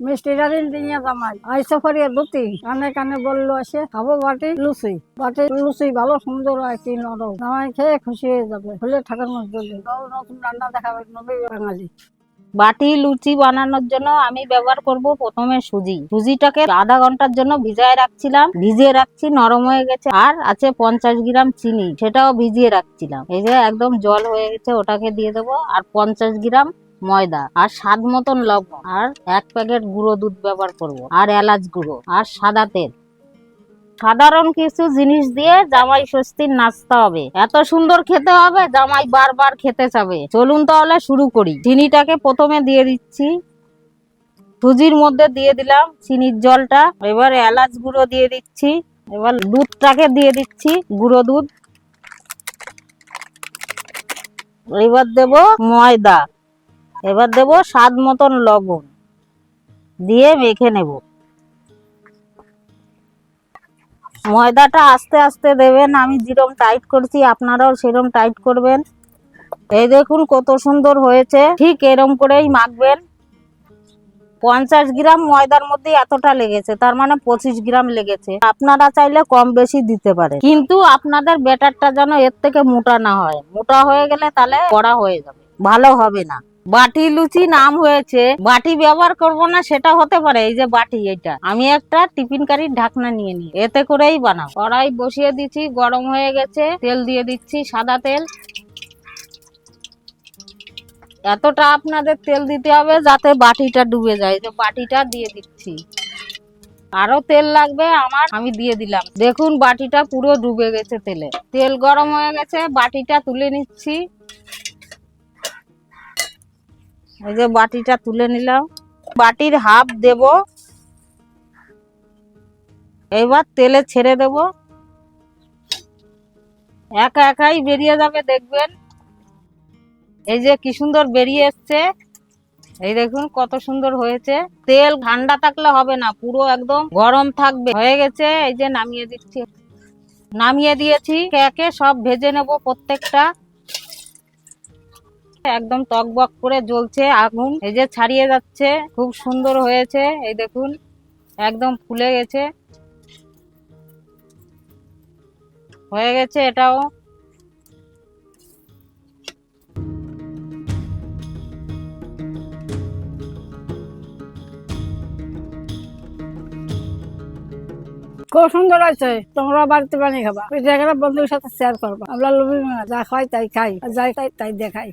মিষ্টি ডালিম দিয়ে জামাই আইসে করিয়া দুটি কানে কানে বললো এসে খাবো বাটি লুচি ভালো সুন্দর হয় কি নরম জামাই খেয়ে খুশি হয়ে যাবে হলে ঠাকুর মধ্যে নতুন রান্না দেখাবে নবী বাঙালি। বাটি লুচি বানানোর জন্য আমি ব্যবহার করব প্রথমে সুজিটাকে আধা ঘন্টার জন্য ভিজিয়ে রাখছি নরম হয়ে গেছে। আর আছে 50 গ্রাম চিনি, সেটাও ভিজিয়ে রাখছিলাম। এই যে একদম জল হয়ে গেছে, ওটাকে দিয়ে দেবো। আর 50 গ্রাম ময়দা, আর স্বাদ মতন লবণ, আর 1 প্যাকেট গুঁড়ো দুধ ব্যবহার করব, আর এলাচ গুঁড়ো, আর সাদা তেল। সাধারণ কিছু জিনিস দিয়ে জামাই ষষ্ঠীর নাচতে হবে, এত সুন্দর খেতে হবে জামাই বারবার খেতে চাবে। চলুন তাহলে শুরু করি। চিনিটাকে প্রথমে দিয়ে দিচ্ছি, সুজির মধ্যে দিয়ে দিলাম চিনির জলটা। এবার এলাচ গুঁড়ো দিয়ে দিচ্ছি, এবার দুধটাকে দিয়ে দিচ্ছি, গুঁড়ো দুধ। এবার দেব ময়দা, এবার দেব স্বাদ মতন লবণ, দিয়ে মেখে নেব। ময়দাটা আস্তে আস্তে দেবেন, আমি যেরকম টাইট করছি আপনারাও সেরকম টাইট করবেন। এই দেখুন কত সুন্দর হয়েছে, ঠিক এরকম করেই মাখবেন। 50 গ্রাম ময়দার মধ্যে এতটা লেগেছে, তার মানে 25 গ্রাম লেগেছে। আপনারা চাইলে কম বেশি দিতে পারেন, কিন্তু আপনাদের ব্যাটারটা যেন এর থেকে মোটা না হয়। মোটা হয়ে গেলে তাহলে কড়া হয়ে যাবে, ভালো হবে না। বাটি লুচি নাম হয়েছে, বাটি ব্যবহার করব না সেটা হতে পারে। এই যে বাটি, এটা আমি একটা টিফিন কারির ঢাকনা নিয়ে নিই, এতে করেই বানাবো। কড়াই বসিয়ে দিচ্ছি, গরম হয়ে গেছে, তেল দিয়ে দিচ্ছি, সাদা তেল। এতটা আপনাদের তেল দিতে হবে যাতে বাটিটা ডুবে যায়। যে বাটিটা দিয়ে দিচ্ছি, আরো তেল লাগবে আমার, আমি দিয়ে দিলাম। দেখুন বাটিটা পুরো ডুবে গেছে তেলে। তেল গরম হয়ে গেছে, বাটিটা তুলে নিচ্ছি। এই যে বাটিটা তুলে নিলাম, বাটির হাফ দেব, এবার তেলে ছেড়ে দেব। একা একাই বেরিয়ে যাবে, দেখবেন। এই যে কি সুন্দর বেরিয়ে এসছে, এই দেখুন কত সুন্দর হয়েছে। তেল ঠান্ডা থাকলে হবে না, পুরো একদম গরম থাকবে। হয়ে গেছে, এই যে নামিয়ে দিচ্ছি। নামিয়ে দিয়েছি, একে সব ভেজে নেব প্রত্যেকটা। একদম টকবক করে জ্বলছে আগুন, এই যে ছাড়িয়ে যাচ্ছে, খুব সুন্দর হয়েছে। এই দেখুন একদম ফুলে গেছে, হয়ে গেছে এটাও। খুব সুন্দর আছে, তোমরা বাড়িতে বানিয়ে খাবা। ওই জায়গাটা বন্ধুদের সাথে শেয়ার করবা। আমরা লোভী যা খাই তাই খাই, যাই খাই তাই দেখাই।